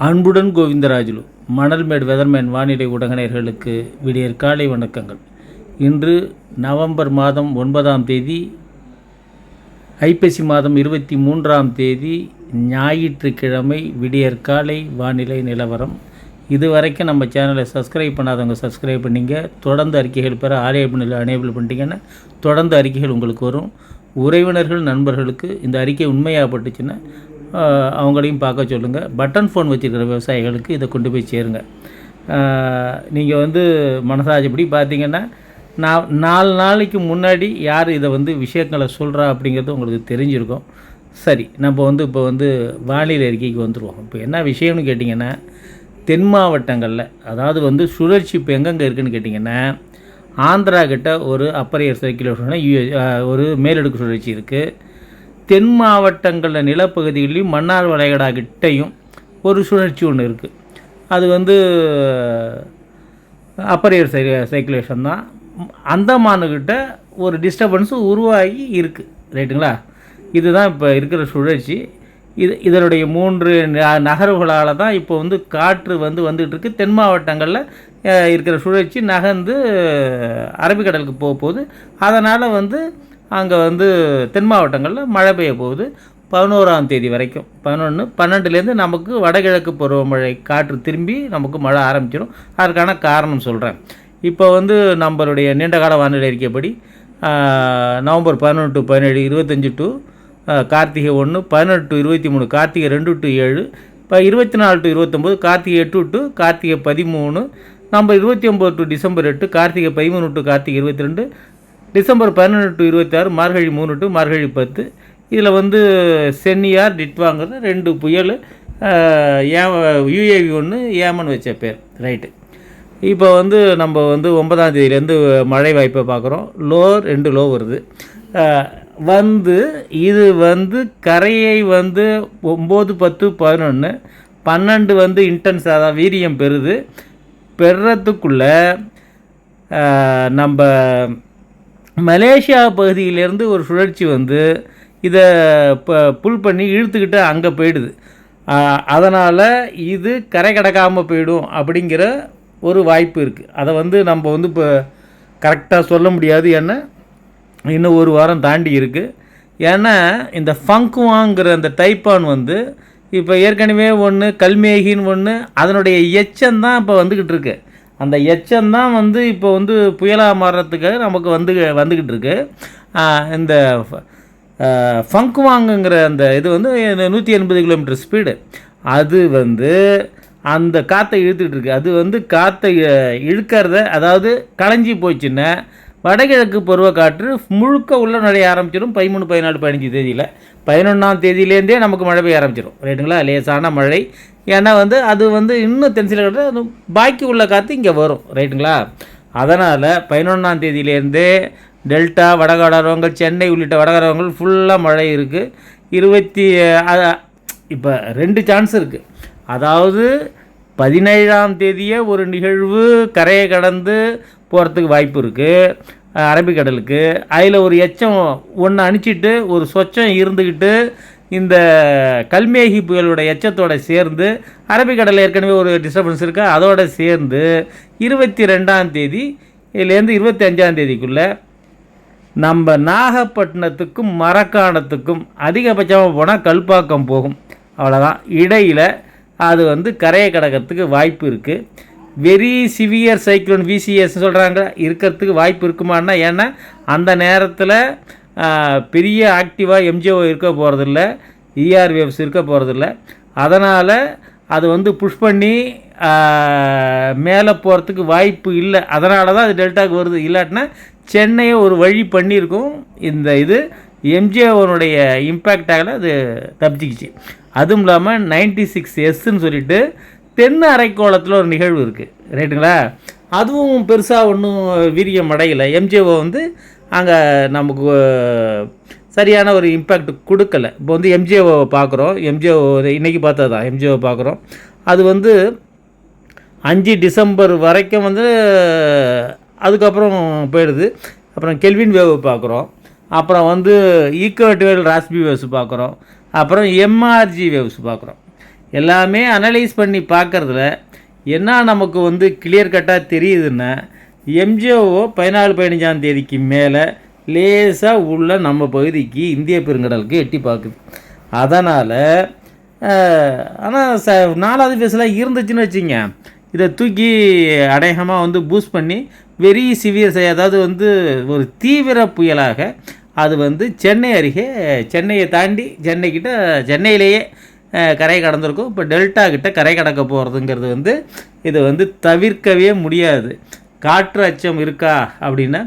அன்புடன் கோவிந்தராஜுலு மணல்மேடு வெதர்மேன் வானிலை ஊடகநேயர்களுக்கு விடியற் காலை வணக்கங்கள். இன்று நவம்பர் மாதம் 9ஆம் தேதி, ஐப்பசி மாதம் 23ஆம் தேதி, ஞாயிற்றுக்கிழமை. விடியற் காலை வானிலை நிலவரம். இதுவரைக்கும் நம்ம சேனலை சப்ஸ்கிரைப் பண்ணாதவங்க சப்ஸ்கிரைப் பண்ணிங்க. தொடர்ந்து அறிக்கைகள் பெற எனேபிள் பண்ணிட்டீங்கன்னா தொடர்ந்து அறிக்கைகள் உங்களுக்கு வரும். உறவினர்கள் நண்பர்களுக்கு இந்த அறிக்கை உண்மையாகப்பட்டுச்சுன்னா அவங்களையும் பார்க்க சொல்லுங்கள். பட்டன் ஃபோன் வச்சுருக்கிற விவசாயிகளுக்கு இதை கொண்டு போய் சேருங்க. நீங்கள் மனசாஜப்படி பார்த்தீங்கன்னா, நான் 4 நாளைக்கு முன்னாடி யார் இதை விஷயங்களை சொல்கிறா அப்படிங்கிறது உங்களுக்கு தெரிஞ்சிருக்கும். சரி, நம்ம இப்போ வானிலை அறிக்கைக்கு வந்துடுவோம். இப்போ என்ன விஷயம்னு கேட்டிங்கன்னா, தென் மாவட்டங்களில் அதாவது சுழற்சி இப்போ எங்கெங்கே இருக்குதுன்னு கேட்டிங்கன்னா, ஆந்திரா கிட்ட ஒரு அப்பர் ஏர் சர்க்குலேஷன் ஒரு மேலடுக்கு சுழற்சி இருக்குது. தென் மாவட்டங்களில் நிலப்பகுதிகளிலும் மன்னார் வளைகுடா கிட்டையும் ஒரு சுழற்சி ஒன்று இருக்குது. அது அப்பர் ஏர் சர்க்குலேஷன் தான். அந்தமானுக்கிட்ட ஒரு டிஸ்டர்பன்ஸு உருவாகி இருக்குது. ரைட்டுங்களா? இதுதான் இப்போ இருக்கிற சுழற்சி. இதனுடைய 3 நகர்வுகளால் தான் இப்போ காற்று வந்துகிட்டு இருக்குது. தென் மாவட்டங்களில் இருக்கிற சுழற்சி நகர்ந்து அரபிக்கடலுக்கு போக போகுது. அதனால் அங்கே தென் மாவட்டங்களில் மழை பெய்ய போகுது. 11ஆம் தேதி வரைக்கும் 12லேருந்து நமக்கு வடகிழக்கு பருவமழை காற்று திரும்பி நமக்கு மழை ஆரம்பிச்சிடும். அதற்கான காரணம் சொல்கிறேன். இப்போ நம்மளுடைய நீண்டகால வானிலை அறிக்கைப்படி November 11 to 17, 25 to Karthigai 1, 18 to 23 Karthigai 2 to 7, இப்போ 24 to 29 Karthigai 8 to Karthigai 13, November 29 to December 8 Karthigai 13 to Karthigai 22, December 11 to 26 Margazhi 3 to Margazhi 10. இதில் சென்னியார் டிட்வாங்கிற 2 புயல், UAV 1, ஏமன் வச்ச பேர். ரைட்டு. இப்போ நம்ம 9ஆம் தேதியிலேருந்து மழை வாய்ப்பை பார்க்குறோம். 2 லோ வருது. இது கரையை 9, 10, 11, 12 இன்டென்ஸ், அதாவது வீரியம் பெறுறதுக்குள்ளே நம்ம மலேசியா பகுதியிலேருந்து ஒரு சுழற்சி இதை புல் பண்ணி இழுத்துக்கிட்டு அங்கே போயிடுது. அதனால் இது கரை கடக்காமல் போயிடும் அப்படிங்கிற ஒரு வாய்ப்பு இருக்குது. அதை நம்ம இப்போ கரெக்டாக சொல்ல முடியாது. ஏன்னா இன்னும் ஒரு வாரம் தாண்டி இருக்குது. ஏன்னா இந்த ஃபங்குவாங்கிற அந்த டைப்பான் இப்போ ஏற்கனவே ஒன்று கல்மேகின்னு ஒன்று, அதனுடைய எச்சம்தான் இப்போ வந்துக்கிட்டு இருக்கு. அந்த எச்சம்தான் இப்போ புயலாக மாறுறதுக்காக நமக்கு வந்துக்கிட்டு இருக்கு. இந்த ஃபங்குவாங்குங்கிற அந்த இது 180 கிலோமீட்டர் ஸ்பீடு. அது அந்த காற்றை இழுத்துக்கிட்டு இருக்கு. அது காற்றை இழுக்கிறத, அதாவது களைஞ்சி போச்சுன்னா வடகிழக்கு பருவக்காற்று முழுக்க உள்ள நுழைய ஆரம்பிச்சிடும். 13, 14, 15 தேதியில் 11ஆம் தேதியிலேருந்தே நமக்கு மழை பெய்ய ஆரம்பிச்சிடும். ரைட்டுங்களா? லேசான மழை. ஏன்னா அது இன்னும் தென்சில கட்ட பாக்கி உள்ள காற்று இங்கே வரும். ரைட்டுங்களா? அதனால் 11ஆம் தேதியிலேருந்தே டெல்டா, வடகடரவங்கள், சென்னை உள்ளிட்ட வடகடரவங்கள் ஃபுல்லாக மழை இருக்குது. இப்போ 2 சான்ஸ் இருக்குது. அதாவது 17ஆம் தேதியே ஒரு நிகழ்வு கரையை கடந்து போகிறதுக்கு வாய்ப்பு இருக்குது அரபிக்கடலுக்கு. அதில் ஒரு எச்சம் ஒன்று அணிச்சிட்டு ஒரு சொச்சம் இருந்துக்கிட்டு இந்த கல்மேகி புயலோட எச்சத்தோடு சேர்ந்து அரபிக்கடலில் ஏற்கனவே ஒரு டிஸ்டர்பன்ஸ் இருக்கா, அதோடு சேர்ந்து 22ஆம் தேதியிலேருந்து 25ஆம் தேதிக்குள்ளே நம்ம நாகப்பட்டினத்துக்கும் மரக்காணத்துக்கும் அதிகபட்சமாக போனால் கல்பாக்கம் போகும். அவ்வளோதான். இடையில் அது கரையை கடக்கிறதுக்கு வாய்ப்பு இருக்குது. வெரி சிவியர் சைக்ளோன் VCS சொல்கிறாங்க, இருக்கிறதுக்கு வாய்ப்பு இருக்குமான்னா, ஏன்னா அந்த நேரத்தில் பெரிய ஆக்டிவாக MJO இருக்க போகிறதில்ல, ER வேவ்ஸ் இருக்க போகிறதில்ல. அதனால் அது புஷ் பண்ணி மேலே போகிறதுக்கு வாய்ப்பு இல்லை. அதனால தான் அது டெல்டாவுக்கு வருது. இல்லாட்டினா சென்னையை ஒரு வழி பண்ணியிருக்கும். இந்த இது MJOனுடைய இம்பேக்டாக அது தப்பிச்சிக்கிச்சு. அதுவும் இல்லாமல் 96Sன்னு சொல்லிட்டு தென் அரைக்கோளத்தில் ஒரு நிகழ்வு இருக்குது. ரைட்டுங்களா? அதுவும் பெருசாக ஒன்றும் வீரியம் அடையலை. MJO அங்கே நமக்கு சரியான ஒரு இம்பேக்ட் கொடுக்கலை. இப்போ MJO பார்க்குறோம். MJO இன்றைக்கி பார்த்தது தான். MJO பார்க்குறோம். அது 5 டிசம்பர் வரைக்கும் அதுக்கப்புறம் போயிடுது. அப்புறம் கெல்வின் வேவ் பார்க்குறோம். அப்புறம் ஈக்குவேட்டரியல் ராஸ்பி வேவ்ஸ் பார்க்குறோம். அப்புறம் MRG வேவ்ஸ் பார்க்குறோம். எல்லாமே அனலைஸ் பண்ணி பார்க்குறதுல என்ன நமக்கு வந்து கிளியர் கட்டாக தெரியுதுன்னா, எம்ஜிஓ 14-15ஆம் தேதிக்கு மேலே லேசாக உள்ள நம்ம பகுதிக்கு இந்திய பெருங்கடலுக்கு எட்டி பார்க்குது. அதனால் ஆனால் 4வது ஃபேஸ்லாம் இருந்துச்சுன்னு வச்சுங்க, இதை தூக்கி அநேகமாக வந்து பூஸ்ட் பண்ணி வெரி சிவியர், அதாவது வந்து ஒரு தீவிர புயலாக அது வந்து சென்னை அருகே, சென்னையை தாண்டி சென்னைக்கிட்ட, சென்னையிலேயே கரை கடந்திருக்கும். இப்போ டெல்டா கிட்ட கரை கடக்க போகிறதுங்கிறது வந்து இது வந்து தவிர்க்கவே முடியாது. காற்று அச்சம் இருக்கா அப்படின்னா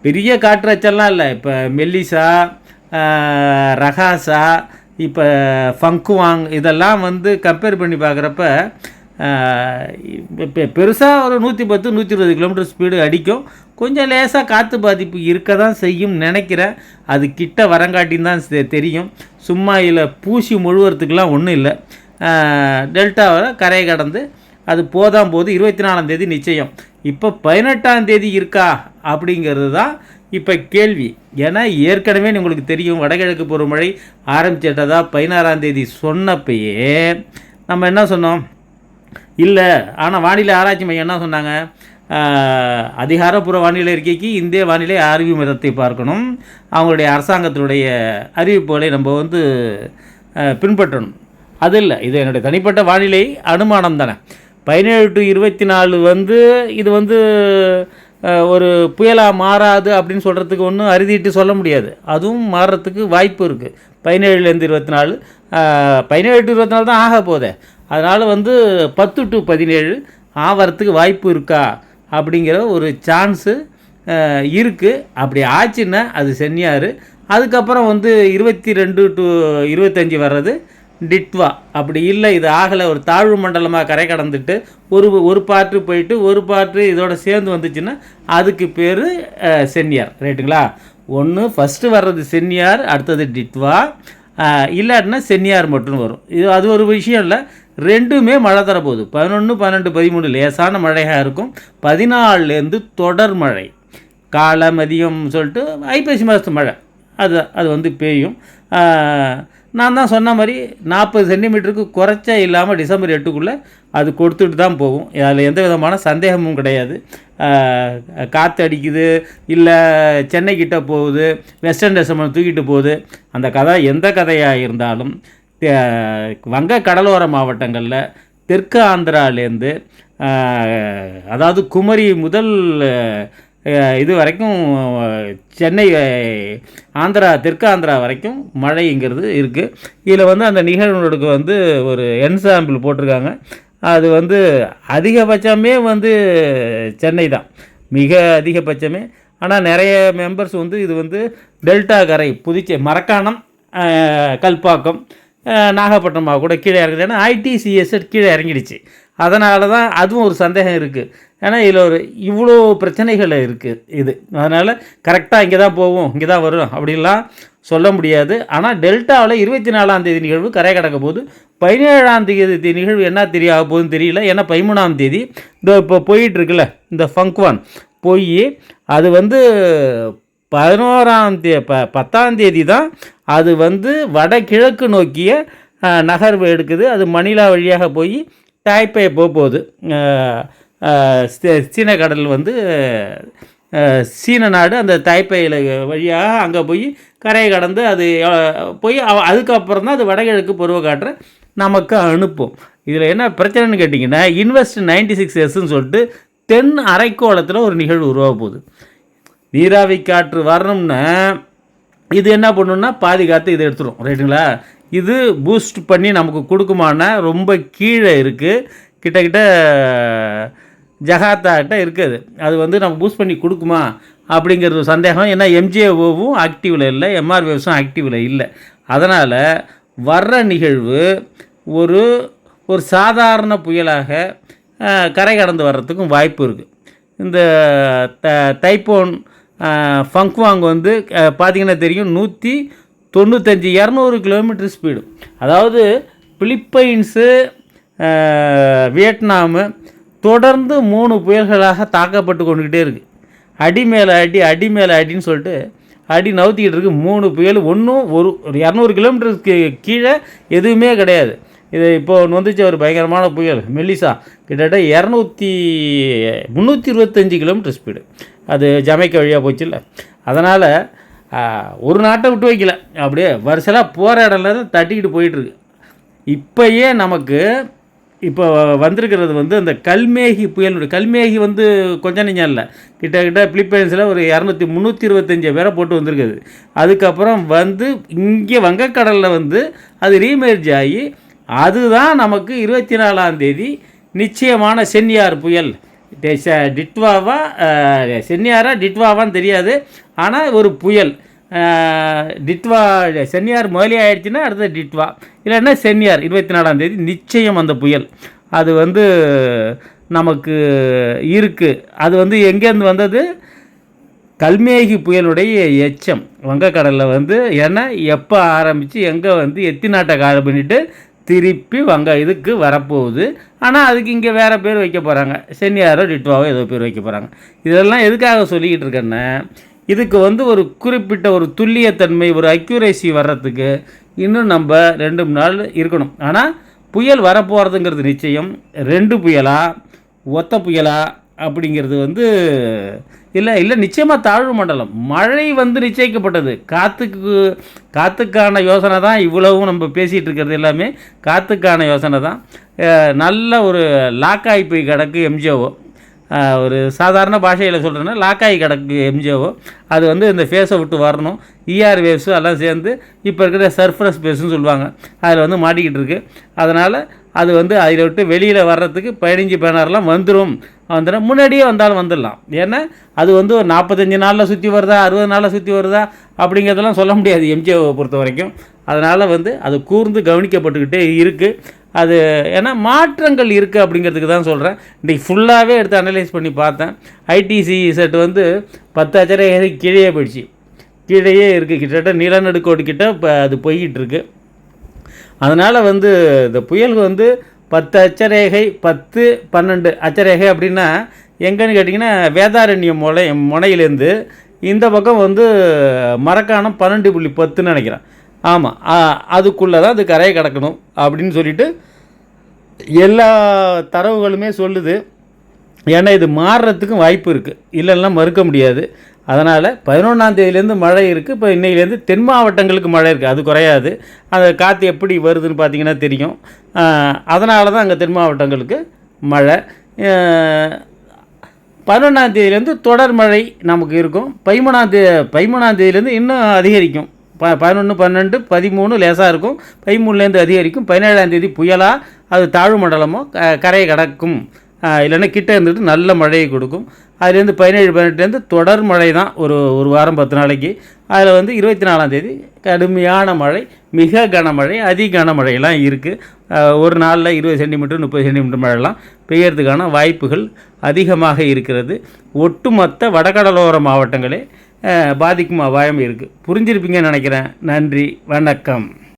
பெரிய காற்று அச்சம்லாம் இல்லை. இப்போ மெல்லிசா, ரகாசா, இப்போ ஃபங்குவாங் இதெல்லாம் வந்து கம்பேர் பண்ணி பார்க்குறப்ப இப்போ பெருசாக ஒரு 110-120 கிலோமீட்டர் ஸ்பீடு அடிக்கும். கொஞ்சம் லேசாக காற்று பாதிப்பு இருக்க தான் செய்யும் நினைக்கிறேன். அது கிட்ட வரங்காட்டின்னு தான் தெரியும். சும்மா இல்லை பூசி முழுவதுக்கெலாம் ஒன்றும் இல்லை. டெல்டாவில் கரையை கடந்து அது போது 24ஆம் தேதி நிச்சயம். இப்போ 18ஆம் தேதி இருக்கா அப்படிங்கிறது தான் இப்போ கேள்வி. ஏன்னா ஏற்கனவே உங்களுக்கு தெரியும், வடகிழக்கு பருவமழை ஆரம்பிச்சிட்டதா 16ஆம் தேதி சொன்னப்பயே நம்ம என்ன சொன்னோம், இல்லை. ஆனால் வானிலை ஆராய்ச்சி மையம் என்ன சொன்னாங்க, அதிகாரப்பூர்வ வானிலை அறிக்கைக்கு இந்திய வானிலை ஆய்வு மையத்தை பார்க்கணும், அவங்களுடைய அரசாங்கத்தினுடைய அறிவிப்புகளை நம்ம வந்து பின்பற்றணும். அது இல்லை, இது என்னுடைய தனிப்பட்ட வானிலை அனுமானம் தானே. 17 to 24 வந்து இது வந்து ஒரு புயலாக மாறாது அப்படின்னு சொல்கிறதுக்கு ஒன்றும் அறுதிட்டு சொல்ல முடியாது. அதுவும் மாறுறதுக்கு வாய்ப்பு இருக்குது. 17லேருந்து 24, 17 to 24 தான் ஆக போதே. அதனால் வந்து 10 to 17 ஆகிறதுக்கு வாய்ப்பு இருக்கா அப்படிங்கிற ஒரு சான்ஸு இருக்குது. அப்படி ஆச்சுன்னா அது சென்னியார். அதுக்கப்புறம் வந்து 22 to 25 வர்றது டிட்வா. அப்படி இல்லை, இது ஆகலை, ஒரு தாழ்வு மண்டலமாக கரை கடந்துட்டு ஒரு பாட்டு போயிட்டு ஒரு பாட்டு இதோட சேர்ந்து வந்துச்சுன்னா அதுக்கு பேர் சென்னியார். ரைட்டுங்களா? ஒன்று ஃபஸ்ட்டு வர்றது சென்னியார், அடுத்தது டிட்வா, இல்லாட்டினா சென்னியார் மட்டும் வரும். இது அது ஒரு விஷயம் இல்லை, ரெண்டுமே மழை தரப்போகுது. 11, 12, 13 லேசான மழையாக இருக்கும். 14லேருந்து தொடர் மழை, காலை மதியம் சொல்லிட்டு ஐப்பசி மாதத்து மழை அது வந்து பெய்யும். நான் தான் சொன்ன மாதிரி 40 சென்டிமீட்டருக்கு குறைச்சா இல்லாமல் டிசம்பர் 8க்குள்ளே அது கொடுத்துட்டு தான் போகும். அதில் எந்த விதமான சந்தேகமும் கிடையாது. காற்று அடிக்குது, இல்லை சென்னைக்கிட்ட போகுது, வெஸ்டர்ன் டெசம்பர் தூக்கிட்டு போகுது, அந்த கதை எந்த கதையாக இருந்தாலும் வங்க கடலோர மாவட்டங்களில் தெற்கு ஆந்திராலேருந்து, அதாவது குமரி முதல் இது வரைக்கும், சென்னை ஆந்திரா, தெற்கு ஆந்திரா வரைக்கும் மழைங்கிறது இருக்குது. இதில் வந்து அந்த நிகழ்வுகளுக்கு வந்து ஒரு என்சாம்பிள் போட்டிருக்காங்க. அது வந்து அதிகபட்சமே வந்து சென்னை தான், மிக அதிகபட்சமே. ஆனால் நிறைய மெம்பர்ஸ் வந்து இது வந்து டெல்டா கரை, புதுச்சேரி, மரக்காணம், கல்பாக்கம், நாகப்பட்டினமாக கூட கீழே இறங்குது. ஏன்னா ஐடிசிஎஸ் கீழே இறங்கிடுச்சு. அதனால தான் அதுவும் ஒரு சந்தேகம் இருக்குது. ஏன்னா இதில் ஒரு இவ்வளோ பிரச்சனைகள் இருக்குது இது. அதனால் கரெக்டாக இங்கே தான் போகும், இங்கே தான் வரும் அப்படின்லாம் சொல்ல முடியாது. ஆனால் டெல்டாவில் 24ஆம் தேதி நிகழ்வு கரை கடக்க போது, 17ஆம் தேதி நிகழ்வு என்ன ஆக போகுதுன்னு தெரியல. ஏன்னா 13ஆம் தேதி இப்போ போயிட்டுருக்குல்ல இந்த ஃபங்க்வான் போய் அது வந்து 10ஆம் தேதி தான் அது வந்து வடகிழக்கு நோக்கிய நகர்வு எடுக்குது. அது மணிலா வழியாக போய் தாய்பே போகுது. சீன கடல் வந்து சீன நாடு அந்த தாய்பேயில் வழியாக அங்கே போய் கரையை கடந்து அது போய் அதுக்கப்புறம் தான் அது வடகிழக்கு பருவக்காற்றை நமக்கு அனுப்பும். இதில் என்ன பிரச்சனைன்னு கேட்டிங்கன்னா, இன்வெஸ்ட் 96S சொல்லிட்டு தென் அரைக்கோளத்தில் ஒரு நிகழ்வு உருவாக போகுது. நீராவி காற்று வரணும்னா இது என்ன பண்ணணும்னா பாதி காற்று இதை எடுத்துடும். ரைட்டுங்களா? இது பூஸ்ட் பண்ணி நமக்கு கொடுக்குமானா ரொம்ப கீழே இருக்குது, கிட்டக்கிட்ட ஜகாத்தாட்ட இருக்குது. அது வந்து நம்ம பூஸ்ட் பண்ணி கொடுக்குமா அப்படிங்கிறது சந்தேகம். ஏன்னா எம்ஜிஓவும் ஆக்டிவில் இல்லை, எம்ஆர்வேவ்ஸும் ஆக்டிவில் இல்லை. அதனால் வர்ற நிகழ்வு ஒரு சாதாரண புயலாக கரை கடந்து வர்றதுக்கும் வாய்ப்பு இருக்குது. இந்த தைப்போன் ஃபங்க்வாங் வந்து பார்த்திங்கன்னா தெரியும், 195-200 கிலோமீட்டர் ஸ்பீடு. அதாவது பிலிப்பைன்ஸு, வியட்நாமு தொடர்ந்து 3 புயல்களாக தாக்கப்பட்டு கொண்டுக்கிட்டே இருக்குது. அடி மேலே அடின்னு சொல்லிட்டு அடி நவுத்திக்கிட்டு இருக்குது. 3 புயல், ஒன்றும் ஒரு 200 கிலோமீட்டருக்கு கீழே எதுவுமே கிடையாது. இது இப்போ ஒன்று வந்துச்சு, ஒரு பயங்கரமான புயல் மெல்லிசா, கிட்டத்தட்ட 325 கிலோமீட்டர் ஸ்பீடு. அது ஜமைக்க வழியாக போச்சுல்ல. அதனால் ஒரு நாட்டை விட்டு வைக்கல, அப்படியே வருஷலாக போகிற இடம்ல தட்டிக்கிட்டு போயிட்டுருக்கு. இப்போயே நமக்கு இப்போ வந்திருக்கிறது வந்து அந்த கல்மேகி புயல். கல்மேகி வந்து கொஞ்சம் நெஞ்சம் இல்லை, கிட்டத்தட்ட பிலிப்பைன்ஸில் ஒரு 325 பேரை போட்டு வந்திருக்குது. அதுக்கப்புறம் வந்து இங்கே வங்கக்கடலில் வந்து அது ரீமேர்ஜ் ஆகி அதுதான் நமக்கு 24ஆம் தேதி நிச்சயமான சென்னியார் புயல். டிட்வாவா சென்னியாரா டிட்வாவான்னு தெரியாது, ஆனால் ஒரு புயல். டிட்வா சென்னியார் முதலே ஆயிடுச்சுன்னா அடுத்தது டிட்வா, இல்லைன்னா சென்னியார் 24ஆம் தேதி நிச்சயம் அந்த புயல். அது வந்து நமக்கு இருக்குது. அது வந்து எங்கேருந்து வந்தது? கல்மேகி புயலுடைய எச்சம் வங்கக்கடலில் வந்து. ஏன்னா எப்போ ஆரம்பித்து எங்கே வந்து எத்தினாட்டை கால் பண்ணிவிட்டு திருப்பி இதுக்கு வரப்போகுது. ஆனால் அதுக்கு இங்கே வேறு பேர் வைக்க போகிறாங்க, சென்னியாரோ டிட்வாவோ ஏதோ பேர் வைக்க போகிறாங்க. இதெல்லாம் எதுக்காக சொல்லிக்கிட்டு இருக்கேன்னா, இதுக்கு வந்து ஒரு குறிப்பிட்ட ஒரு துல்லியத்தன்மை, ஒரு அக்யூரேசி வர்றதுக்கு இன்னும் நம்ம 2-3 நாள் இருக்கணும். ஆனால் புயல் வரப்போகிறதுங்கிறது நிச்சயம். 2 புயலா ஒத்த புயலா அப்படிங்கிறது வந்து இல்லை நிச்சயமாக தாழ்வு மண்டலம். மழை வந்து நிச்சயிக்கப்பட்டது. காற்றுக்கான யோசனை தான். இவ்வளவும் நம்ம பேசிகிட்டு இருக்கிறது எல்லாமே காற்றுக்கான யோசனை தான். நல்ல ஒரு லாக்காகி போய் கிடக்கு எம்ஜிஓ. ஒரு சாதாரண பாஷையில் சொல்கிறேன்னா லாக்காகி கிடக்கு எம்ஜிஓ. அது வந்து இந்த ஃபேஸை விட்டு வரணும். இஆர் வேவ்ஸு எல்லாம் சேர்ந்து இப்போ இருக்கிற சர்ஃபரஸ் பேஸ்ன்னு சொல்லுவாங்க, அதில் வந்து மாட்டிக்கிட்டு இருக்குது. அதனால் அது வந்து அதில் விட்டு வெளியில் வர்றதுக்கு 15-16 வந்துடும். முன்னாடியே வந்தாலும் வந்துடலாம். ஏன்னா அது வந்து ஒரு 45 நாளில் சுற்றி வருதா, 60 நாளில் சுற்றி வருதா அப்படிங்கிறதெல்லாம் சொல்ல முடியாது எம்ஜிஓவை பொறுத்த வரைக்கும். அதனால் வந்து அது கூர்ந்து கவனிக்கப்பட்டுக்கிட்டே இருக்குது. அது ஏன்னா மாற்றங்கள் இருக்குது அப்படிங்கிறதுக்கு தான் சொல்கிறேன். இன்றைக்கி ஃபுல்லாகவே எடுத்து அனலைஸ் பண்ணி பார்த்தேன். ஐடிசி செட் வந்து 10 அச்சரேகை கீழே போயிடுச்சு, கீழேயே இருக்குது. கிட்டத்தட்ட நிலநடுக்கோடு கிட்ட இப்போ அது போய்கிட்டு இருக்குது. அதனால் வந்து இந்த புயல் வந்து 10 அச்சரேகை 10-12 அச்சரேகை அப்படின்னா எங்கன்னு கேட்டிங்கன்னா வேதாரண்யம் முனையிலேருந்து இந்த பக்கம் வந்து மரக்காணம் 12.10ன்னு நினைக்கிறேன். ஆமாம், அதுக்குள்ளே தான் அது கரையை கடக்கணும் அப்படின்னு சொல்லிட்டு எல்லா தரவுகளுமே சொல்லுது. ஏன்னா இது மாறுறதுக்கும் வாய்ப்பு இருக்குது, இல்லைன்னா மறுக்க முடியாது. அதனால் 11ஆம் தேதியிலேருந்து மழை இருக்குது. இப்போ இன்னையிலேருந்து தென் மாவட்டங்களுக்கு மழை இருக்குது, அது குறையாது. அந்த காற்று எப்படி வருதுன்னு பார்த்தீங்கன்னா தெரியும். அதனால தான் அங்கே தென் மாவட்டங்களுக்கு மழை. 11ஆம் தேதியிலேருந்து தொடர் மழை நமக்கு இருக்கும். 13ஆம் தேதியிலேருந்து இன்னும் அதிகரிக்கும். 11, 12, 13 லேசாக இருக்கும். 13லேருந்து அதிகரிக்கும். 17ஆம் தேதி புயலாக அது தாழ்வு மண்டலமோ கரையை கடக்கும், இல்லைன்னா கிட்டே இருந்துட்டு நல்ல மழையை கொடுக்கும். அதுலேருந்து 17, 18லேருந்து தொடர் மழை தான், ஒரு வாரம் 10 நாளைக்கு. அதில் வந்து 24ஆம் தேதி கடுமையான மழை, மிக கனமழை, அதி கனமழையெல்லாம் இருக்குது. ஒரு நாளில் 20 சென்டிமீட்டர் 30 சென்டிமீட்டர் மழைலாம் பெய்யறதுக்கான வாய்ப்புகள் அதிகமாக இருக்கிறது. ஒட்டுமொத்த வடகடலோர மாவட்டங்களே பாதிக்கும் அபாயம் இருக்குது. புரிஞ்சிருப்பீங்கன்னு நினைக்கிறேன். நன்றி, வணக்கம்.